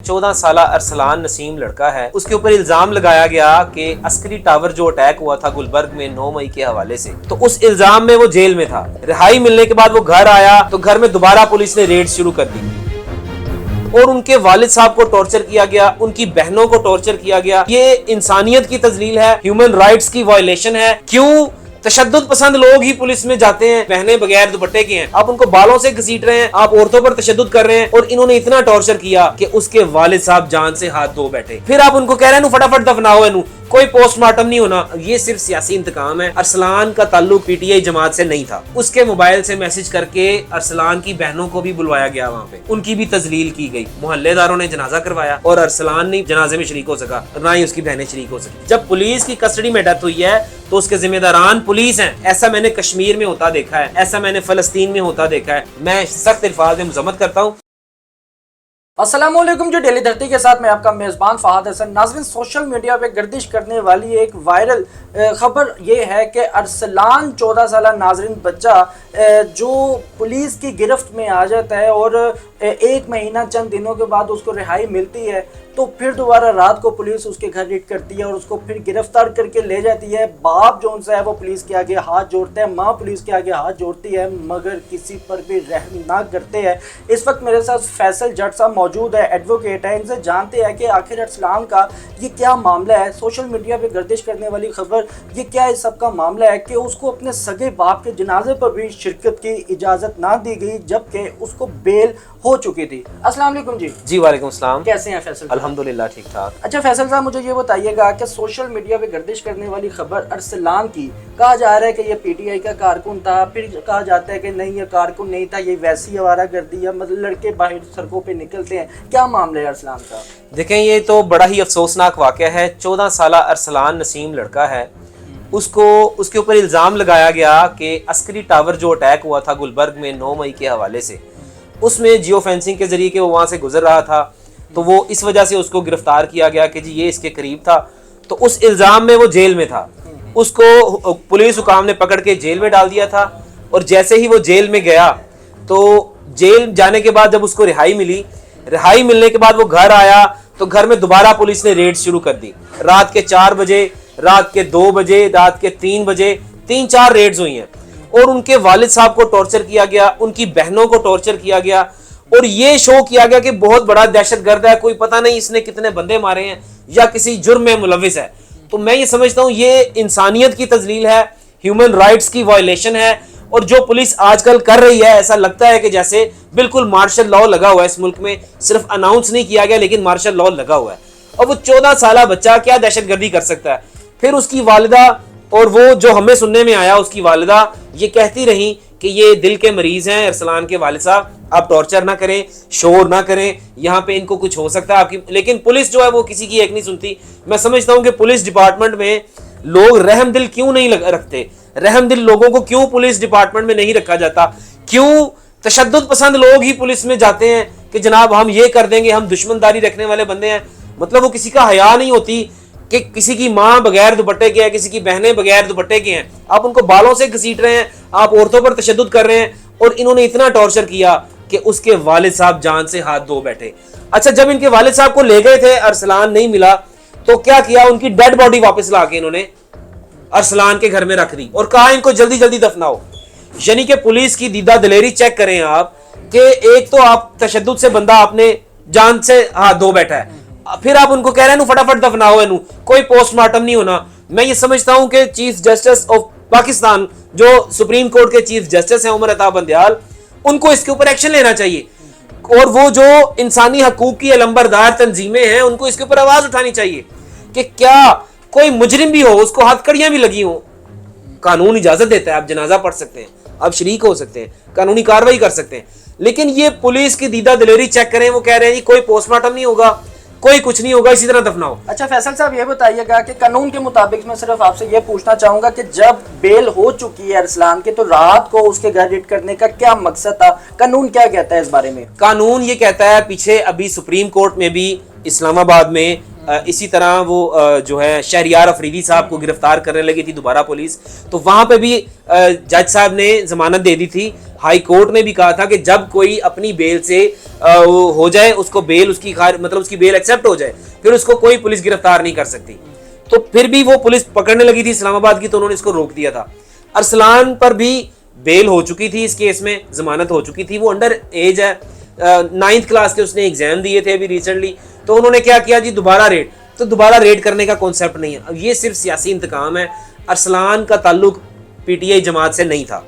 14 साला अरसलान नसीम लड़का है, उसके ऊपर इल्जाम लगाया गया कि अस्करी टावर जो अटैक हुआ था गुलबर्ग में 9 मई के हवाले से, तो उस इल्जाम में वो जेल में था। रिहाई मिलने के बाद वो घर आया तो घर में दोबारा पुलिस ने रेड शुरू कर दी और उनके वालिद साहब को टॉर्चर किया गया, उनकी बहनों को टॉर्चर किया गया। ये इंसानियत की तजलील है, ह्यूमन राइट्स की वायलेशन है। क्यों तशद्दुद पसंद लोग ही पुलिस में जाते हैं, बहनें बगैर दुपट्टे के हैं, आप उनको बालों से घसीट रहे हैं, आप औरतों पर तशद्दुद कर रहे हैं और इन्होंने इतना टॉर्चर किया कि उसके वालिद साहब जान से हाथ धो बैठे। फिर आप उनको कह रहे हैं फटाफट दफनाओ इनू, कोई पोस्टमार्टम नहीं होना। ये सिर्फ सियासी इंतकाम है। अरसलान का ताल्लुक पीटीआई जमात से नहीं था। उसके मोबाइल से मैसेज करके अरसलान की बहनों को भी बुलवाया गया, वहाँ पे उनकी भी तजलील की गई। मोहल्लेदारों ने जनाजा करवाया और अरसलान नहीं जनाजे में शरीक हो सका, ना ही उसकी बहनें शरीक हो सकी। जब पुलिस की कस्टडी में डेथ हुई है तो उसके जिम्मेदारान पुलिस हैं। ऐसा मैंने कश्मीर में होता देखा है, ऐसा मैंने फलस्तीन में होता देखा है। मैं सख्त अल्फाज में मजम्मत करता हूँ। अस्सलामुअलैकुम। जो डेली धरती के साथ मैं आपका मेज़बान फहद हसन। नाज़रीन, सोशल मीडिया पे गर्दिश करने वाली एक वायरल खबर ये है कि अरसलान 14 साला नाज़रीन बच्चा जो पुलिस की गिरफ्त में आ जाता है और 1 महीना चंद दिनों के बाद उसको रिहाई मिलती है, तो फिर दोबारा रात को पुलिस उसके घर रेड करती है और उसको फिर गिरफ्तार करके ले जाती है। बाप जो है वो पुलिस के आगे हाथ जोड़ते हैं, माँ पुलिस के आगे हाथ जोड़ती है, मगर किसी पर भी रहम ना करते हैं। इस वक्त मेरे साथ फैसल जट साहब मौजूद है, एडवोकेट है। इनसे जानते हैं कि आखिर अरसलान का ये क्या मामला है। सोशल मीडिया पे गर्दिश करने वाली खबर, ये क्या इस सब का मामला है कि उसको अपने सगे बाप के जनाजे पर भी शिरकत की इजाज़त ना दी गई, जबकि उसको बेल हो चुकी थी। अस्सलाम वालेकुम जी। जी वालेकुम सलाम। कैसे हैं फैसल? अल्हम्दुलिल्लाह ठीक ठाक। अच्छा फैसल साहब, मुझे ये बताइएगा कि सोशल मीडिया पे गर्दिश करने वाली खबर अरसलान की, कहा जा रहा है कि ये पीटीआई का कारकुन था, फिर कहा जाता है कि नहीं ये कारकुन नहीं था, ये वैसी आवारागर्दी है, मतलब लड़के बाहर सड़कों पे निकलते हैं। क्या मामला है अरसलान का? देखें, ये तो बड़ा ही अफसोसनाक वाक़या है। 14 साला अरसलान नसीम लड़का है, उसको उसके ऊपर इल्ज़ाम लगाया गया कि अस्करी टावर जो अटैक हुआ था गुलबर्ग में 9 मई के हवाले से, उसमें जियो फेंसिंग के जरिए कि वो वहाँ से गुजर रहा था, तो वो इस वजह से उसको गिरफ्तार किया गया कि जी ये इसके करीब था। तो उस इल्ज़ाम में वो जेल में था। उसको पुलिस हुकाम ने पकड़ के जेल में डाल दिया था और जैसे ही वो जेल में गया तो जेल जाने के बाद जब उसको रिहाई मिली, रिहाई मिलने के बाद वो घर आया तो घर में दोबारा पुलिस ने रेड शुरू कर दी। रात के 4 बजे, रात के 2 बजे, रात के 3 बजे 3-4 रेड्स हुई हैं और उनके वालिद साहब को टॉर्चर किया गया, उनकी बहनों को टॉर्चर किया गया और ये शो किया गया कि बहुत बड़ा दहशतगर्द है, कोई पता नहीं इसने कितने बंदे मारे हैं या किसी जुर्म में मुलविस है। तो मैं ये समझता हूँ ये इंसानियत की तजलील है, ह्यूमन राइट्स की वायलेशन है। और जो पुलिस आजकल कर रही है, ऐसा लगता है कि जैसे बिल्कुल मार्शल लॉ लगा हुआ है इस मुल्क में। सिर्फ अनाउंस नहीं किया गया लेकिन मार्शल लॉ लगा हुआ है। और वो 14 साला बच्चा क्या दहशतगर्दी कर सकता है? फिर उसकी वालिदा, और वो जो हमें सुनने में आया, उसकी वालिदा ये कहती रही कि ये दिल के मरीज हैं अरसलान के वालिद साहब, आप टॉर्चर ना करें, शोर ना करें, यहाँ पे इनको कुछ हो सकता है आपकी। लेकिन पुलिस जो है वो किसी की एक नहीं सुनती। मैं समझता हूँ कि पुलिस डिपार्टमेंट में लोग रहम दिल क्यों नहीं रखते, रहम दिल लोगों को क्यों पुलिस डिपार्टमेंट में नहीं रखा जाता? क्यों तशद्दुद पसंद लोग ही पुलिस में जाते हैं कि जनाब हम ये कर देंगे, हम दुश्मनदारी रखने वाले बंदे हैं। मतलब वो किसी का हया नहीं होती कि किसी की माँ बगैर दुपट्टे के है, किसी की बहनें बगैर दुपट्टे के हैं, आप उनको बालों से घसीट रहे हैं, आप औरतों पर तशद्दुद कर रहे हैं और इन्होंने इतना टॉर्चर किया कि उसके वालिद साहब जान से हाथ धो बैठे। अच्छा, जब इनके वालिद साहब को ले गए थे, अरसलान नहीं मिला, तो क्या किया? उनकी डेड बॉडी वापस ला के इन्होंने अरसलान के घर में रख दी और कहा इनको जल्दी जल्दी दफनाओ। यानी कि पुलिस की दीदा दिलेरी चेक करें आप कि एक तो आप तशद्दुद से बंदा आपने जान से हाथ धो बैठा है, फिर आप उनको कह रहे हैं फटाफट दफनाओ इनू, कोई पोस्टमार्टम नहीं होना। मैं ये समझता हूं कि चीफ जस्टिस ऑफ पाकिस्तान, जो सुप्रीम कोर्ट के चीफ जस्टिस हैं उमर अता बंदयाल, उनको इसके ऊपर एक्शन लेना चाहिए और वो जो इंसानी हकूक की अलंबरदार तंजीमें हैं उनको इसके ऊपर आवाज उठानी चाहिए कि क्या कोई मुजरिम भी हो, उसको हथकड़ियां भी लगी हो, कानून इजाजत देता है, आप जनाजा पढ़ सकते हैं, आप शरीक हो सकते हैं, कानूनी कार्रवाई कर सकते हैं। लेकिन ये पुलिस की दीदा दिलेरी चेक करें, वो कह रहे हैं जी कोई पोस्टमार्टम नहीं होगा, कोई कुछ नहीं होगा, इसी तरह दफनाओ। अच्छा फैसल साहब, ये बताइएगा कि कानून के मुताबिक, मैं सिर्फ आपसे ये पूछना चाहूंगा कि जब बेल हो चुकी है अरसलान की, तो रात को उसके घर रेड करने का क्या मकसद था? कानून क्या कहता है इस बारे में? कानून ये कहता है, पीछे अभी सुप्रीम कोर्ट में भी इस्लामाबाद में इसी तरह वो जो है शहरियार अफरीदी साहब को गिरफ्तार करने लगी थी दोबारा पुलिस, तो वहां पे भी जज साहब ने जमानत दे दी थी हाई कोर्ट ने भी कहा था कि जब कोई अपनी बेल से हो जाए, उसको बेल उसकी मतलब उसकी बेल एक्सेप्ट हो जाए, फिर उसको कोई पुलिस गिरफ्तार नहीं कर सकती। तो फिर भी वो पुलिस पकड़ने लगी थी इस्लामाबाद की, तो उन्होंने इसको रोक दिया था। अरसलान पर भी बेल हो चुकी थी, इस केस में जमानत हो चुकी थी, वो अंडर एज है, 9th क्लास के उसने एग्जाम दिए थे अभी रिसेंटली। तो उन्होंने क्या किया जी, दोबारा रेड। तो दोबारा रेड करने का कॉन्सेप्ट नहीं है, अब ये सिर्फ सियासी इंतकाम है। अरसलान का ताल्लुक पीटीआई जमात से नहीं था,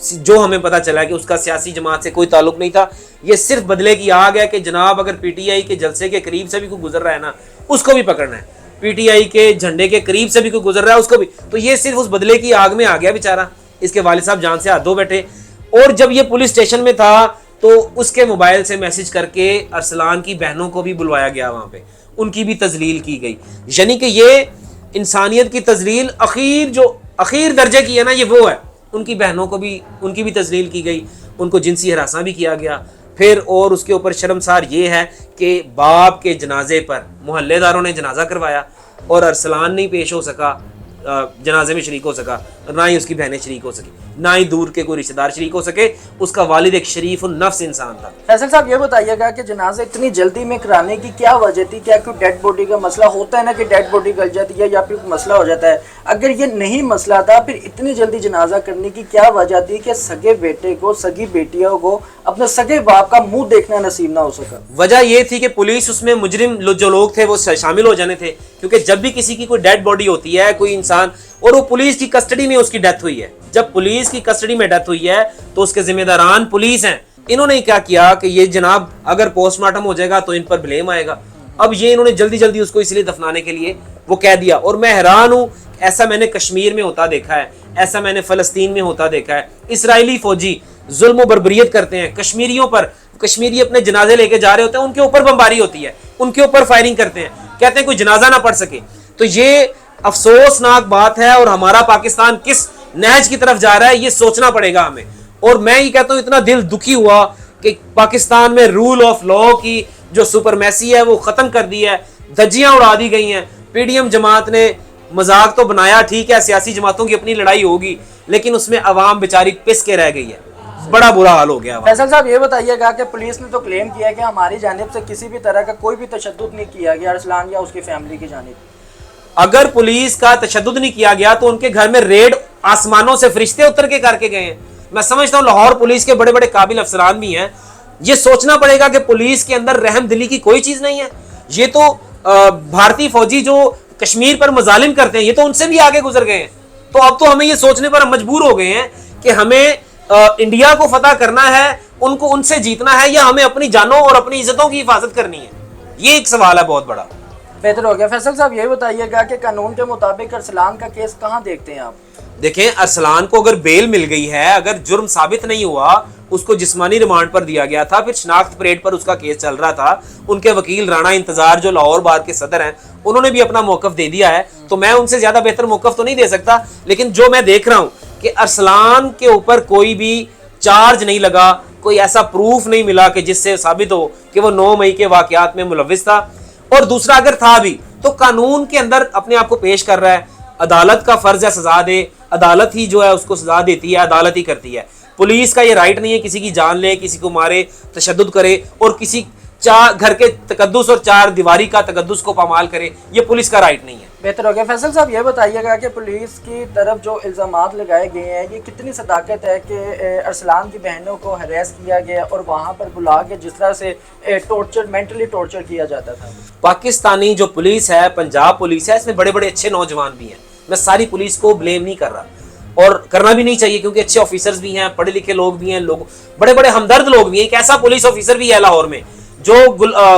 जो हमें पता चला कि उसका सियासी जमात से कोई ताल्लुक नहीं था। ये सिर्फ बदले की आग है कि जनाब अगर पीटीआई के जलसे के करीब से भी कोई गुजर रहा है ना, उसको भी पकड़ना है। पीटीआई के झंडे के करीब से भी कोई गुजर रहा है, उसको भी। तो ये सिर्फ उस बदले की आग में आ गया बेचारा, इसके वालिद साहब जान से हाथ धो बैठे। और जब ये पुलिस स्टेशन में था तो उसके मोबाइल से मैसेज करके अरसलान की बहनों को भी बुलवाया गया, वहां पे उनकी भी तजलील की गई। यानी कि ये इंसानियत की तजलील अखीर दर्जे की है ना, ये वो है। उनकी बहनों को भी, उनकी भी तजलील की गई, उनको जिनसी हरासा भी किया गया। फिर और उसके ऊपर शर्मसार ये है कि बाप के जनाजे पर मोहल्लेदारों ने जनाजा करवाया और अरसलान नहीं पेश हो सका, जनाजे में शरीक हो सका, ना ही उसकी बहनें शरीक हो सकी, ना ही दूर के कोई रिश्तेदार शरीक हो सके। उसका वालिद एक शरीफ और नफ्स इंसान था। फैसल साहब ये बताइएगा कि जनाजा इतनी जल्दी में कराने की क्या वजह थी? क्या कोई डेड बॉडी का मसला होता है ना कि डेड बॉडी गल जाती है या फिर मसला हो जाता है? अगर ये नहीं मसला था, फिर इतनी जल्दी जनाजा करने की क्या वजह थी कि सगे बेटे को, सगी बेटियों को अपने सगे बाप का मुंह देखना नसीब ना हो सका? वजह ये थी कि पुलिस उसमें मुजरिम जो लोग थे वो शामिल हो जाने थे, क्योंकि जब भी किसी की कोई डेड बॉडी होती है, कोई इंसान, और वो पुलिस की कस्टडी में उसकी डेथ हुई है, जब पुलिस की कस्टडी में डेथ हुई है तो उसके जिम्मेदारान पुलिस हैं। इन्होंने क्या किया कि ये जनाब अगर पोस्टमार्टम हो जाएगा तो इन पर ब्लेम आएगा। अब ये इन्होंने जल्दी जल्दी उसको इसलिए दफनाने के लिए वो कह दिया। और मैं हैरान हूं, ऐसा मैंने कश्मीर में होता देखा है, ऐसा मैंने फलस्तीन में होता देखा है। इसराइली फौजी जुल्म बर्बरियत करते हैं कश्मीरियों पर, कश्मीरी अपने जनाजे लेके जा रहे होते हैं, उनके ऊपर बमबारी होती है, उनके ऊपर फायरिंग करते हैं, कहते हैं कोई जनाजा ना पढ़ सके। तो ये अफसोसनाक बात है, और हमारा पाकिस्तान किस नहज की तरफ जा रहा है ये सोचना पड़ेगा हमें। और मैं ये कहता हूं, इतना दिल दुखी हुआ कि पाकिस्तान में रूल ऑफ लॉ की जो सुपरमेसी है वो खत्म कर दी है, धज्जियां उड़ा दी गई हैं। पीडीएम जमात ने मजाक तो बनाया, ठीक है, सियासी जमातों की अपनी लड़ाई होगी, लेकिन उसमें अवाम बेचारी पिस के रह गई है, बड़ा बुरा हाल हो गया। फैसल साहब ये बताइएगा कि पुलिस ने तो क्लेम किया है कि हमारी जानिब से किसी भी तरह का कोई भी तशद्दुद नहीं किया गया अरसलान या उसकी फैमिली की जानिब। अगर पुलिस का तशद्दुद नहीं किया गया तो उनके घर में रेड आसमानों से फरिश्ते उतर के करके गए हैं। मैं समझता हूं लाहौर पुलिस के बड़े बड़े काबिल अफसरान भी हैं। ये सोचना पड़ेगा कि पुलिस के अंदर रहम दिली की कोई चीज नहीं है। ये तो भारतीय फौजी जो कश्मीर पर मजालिम करते हैं, ये तो उनसे भी आगे गुजर गए हैं। तो अब तो हमें ये सोचने पर हम मजबूर हो गए हैं कि हमें इंडिया को फतह करना है, उनको उनसे जीतना है, या हमें अपनी जानों और अपनी इज्जतों की हिफाजत करनी है। ये एक सवाल है बहुत बड़ा। बेहतर हो गया। फैसल साहब ये बताइएगा कि कानून के मुताबिक अरसलान का केस कहाँ देखते हैं आप? देखें, अरसलान को अगर बेल मिल गई है, अगर जुर्म साबित नहीं हुआ, उसको जिस्मानी रिमांड पर दिया गया था, फिर शनाख्त परेड पर उसका केस चल रहा था। उनके वकील राणा इंतजार जो लाहौर बार के सदर हैं, उन्होंने भी अपना मौकफ दे दिया है, तो मैं उनसे ज्यादा बेहतर मौकफ तो नहीं दे सकता। लेकिन जो मैं देख रहा हूं कि अरसलान के ऊपर कोई भी चार्ज नहीं लगा, कोई ऐसा प्रूफ नहीं मिला कि जिससे साबित हो कि वो 9 मई के वाकयात में मुलव्विस था। और दूसरा, अगर था भी तो कानून के अंदर अपने आप को पेश कर रहा है। अदालत का फर्ज है सजा दे, अदालत ही जो है उसको सजा देती है, अदालत ही करती है। पुलिस का ये राइट नहीं है किसी की जान ले, किसी को मारे, तशद्दुद करे और किसी घर के तकद्दुस और 4 दीवारी का तकद्दुस को पामाल करे, ये पुलिस का राइट नहीं है। बेहतर हो गया। फैसल साहब ये बताइएगा कि पुलिस की तरफ जो इल्ज़ामात लगाए गए हैं, ये कितनी सदाकत है कि अरसलान की बहनों को हरेस किया गया और वहाँ पर बुला के जिस तरह से मेंटली टॉर्चर किया जाता था? पाकिस्तानी जो पुलिस है, पंजाब पुलिस है, इसमें बड़े बड़े अच्छे नौजवान भी हैं। मैं सारी पुलिस को ब्लेम नहीं कर रहा, और करना भी नहीं चाहिए, क्योंकि अच्छे ऑफिसर्स भी हैं, पढ़े लिखे लोग भी हैं, लोग बड़े बड़े हमदर्द लोग भी हैं। एक ऐसा पुलिस ऑफिसर भी है लाहौर में जो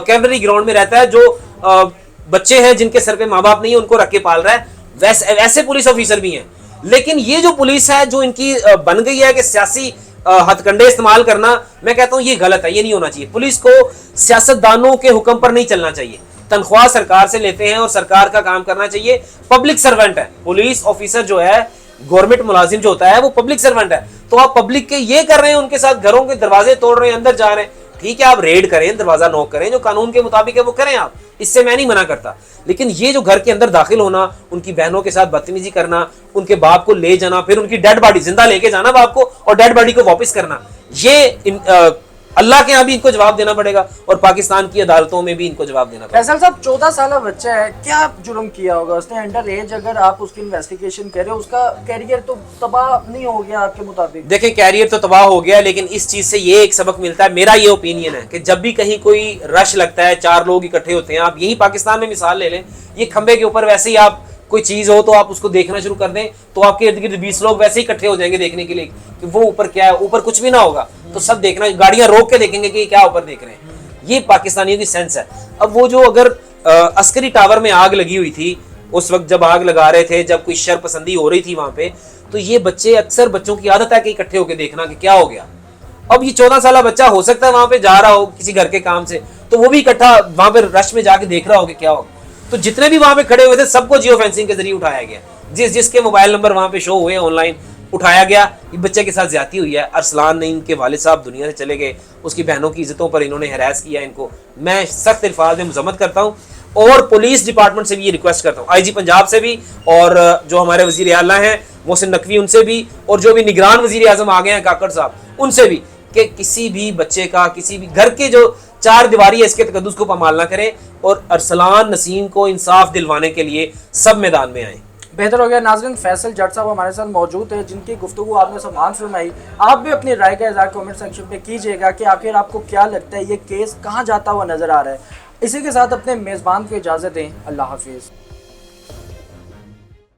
कैवलरी ग्राउंड में रहता है, जो बच्चे हैं जिनके सर पे माँ बाप नहीं है, उनको रख के पाल रहा है, वैसे पुलिस ऑफिसर भी हैं। लेकिन ये जो पुलिस है जो इनकी बन गई है कि सियासी हथकंडे इस्तेमाल करना, मैं कहता हूँ ये गलत है, ये नहीं होना चाहिए। पुलिस को सियासतदानों के हुक्म पर नहीं चलना चाहिए। तनख्वाह सरकार से लेते हैं और सरकार का काम करना चाहिए। पब्लिक सर्वेंट है पुलिस ऑफिसर जो है, गवर्नमेंट मुलाजिम जो होता है वो पब्लिक सर्वेंट है। तो आप पब्लिक के ये कर रहे हैं, उनके साथ घरों के दरवाजे तोड़ रहे हैं, अंदर जा रहे हैं, ठीक है, आप रेड करें, दरवाजा नॉक करें, जो कानून के मुताबिक है वो करें आप, इससे मैं नहीं मना करता, लेकिन ये जो घर के अंदर दाखिल होना, उनकी बहनों के साथ बदतमीजी करना, उनके बाप को ले जाना, फिर उनकी डेड बॉडी जिंदा लेके जाना बाप को और डेड बॉडी को वापस करना, ये अल्लाह के यहाँ भी इनको जवाब देना पड़ेगा और पाकिस्तान की अदालतों में भी इनको जवाब देना पड़ेगा। फैसल साहब 14 साल बच्चा है, क्या जुर्म किया होगा उसने? अंडर एज अगर आप उसकी इन्वेस्टिगेशन करें, उसका कैरियर तो तबाह नहीं हो गया आपके मुताबिक? देखें, कैरियर तो तबाह हो गया, लेकिन इस चीज से ये एक सबक मिलता है, मेरा ये ओपिनियन है कि जब भी कहीं कोई रश लगता है, 4 लोग इकट्ठे होते हैं, आप यही पाकिस्तान में मिसाल ले लें, ये खंबे के ऊपर वैसे ही आप कोई चीज हो तो आप उसको देखना शुरू कर दें तो आपके इर्द गिर्द 20 लोग वैसे ही इकट्ठे हो जाएंगे देखने के लिए कि वो ऊपर क्या है। ऊपर कुछ भी ना होगा तो सब देखना, गाड़ियां रोक के देखेंगे कि क्या ऊपर देख रहे हैं। ये पाकिस्तानियों की सेंस है। अब वो जो अगर अस्करी टावर में आग लगी हुई थी, उस वक्त जब आग लगा रहे थे, जब कोई शर पसंदी हो रही थी वहां पे, तो ये बच्चे, अक्सर बच्चों की आदत है कि इकट्ठे होकर देखना कि क्या हो गया। अब ये 14 साल बच्चा हो सकता है वहां पे जा रहा हो किसी घर के काम से, तो वो भी इकट्ठा वहां पे रश में जाके देख रहा हो कि क्या हो। तो जितने भी वहां पे खड़े हुए थे सबको जियो फेंसिंग के जरिए उठाया गया, जिसके मोबाइल नंबर वहां पे शो हुए ऑनलाइन उठाया गया। ये बच्चे के साथ ज्यादती हुई है। अरसलान नईम के वालिद साहब दुनिया से चले गए, उसकी बहनों की इज्जतों पर इन्होंने हैरास किया। इनको मैं सख्त अल्फाज में मजम्मत करता हूँ और पुलिस डिपार्टमेंट से भी ये रिक्वेस्ट करता हूँ, आईजी पंजाब से भी, और जो हमारे वजीर आला हैं मोहसिन नकवी उनसे भी, और जो भी निगरान वजीर आजम आ गए हैं काकड़ साहब उनसे भी, कि किसी भी बच्चे का, किसी भी घर के जो 4 दीवारी है इसके तकद्दुस को पामाल ना करें और अरसलान नसीम को इंसाफ दिलवाने के लिए सब मैदान में आए। बेहतर हो गया। नाज़रीन, फैसल जट साहब हमारे साथ मौजूद है, जिनकी गुफ्तगू आपने समान फरमाई। आप भी अपनी राय का इज़हार कमेंट सेक्शन पे कीजिएगा कि आखिर आपको क्या लगता है, ये केस कहाँ जाता हुआ नजर आ रहा है। इसी के साथ अपने मेज़बान को इजाज़त दें। अल्लाह हाफिज़।